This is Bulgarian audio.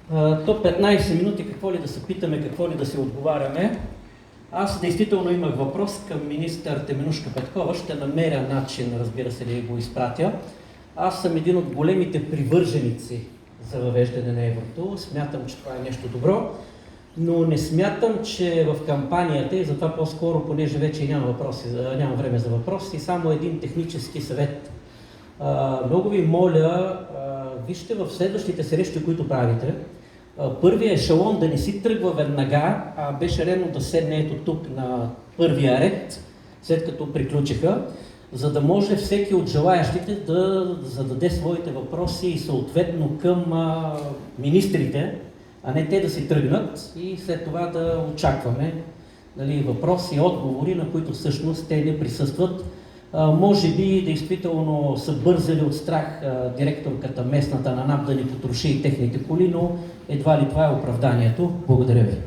То 15 минути, какво ли да се питаме, какво ли да се отговаряме. Аз действително имах въпрос към министър Теменужка Петкова, ще намеря начин, разбира се, да го изпратя. Аз съм един от големите привърженици за въвеждане на еврото. Смятам, че това е нещо добро, но не смятам, че в кампанията, и затова по-скоро, понеже вече няма време за въпроси, само един технически съвет. Много ви моля, вижте в следващите срещи, които правите, първият ешелон да не си тръгва веднага, а беше редно да седне ето тук на първия ред, след като приключиха, за да може всеки от желаящите да зададе своите въпроси и съответно към министрите, а не те да си тръгнат и след това да очакваме въпроси и отговори, на които всъщност те не присъстват. Може би действително са бързали от страх директорката местната на НАП да ни потроши и техните коли, но едва ли това е оправданието. Благодаря ви.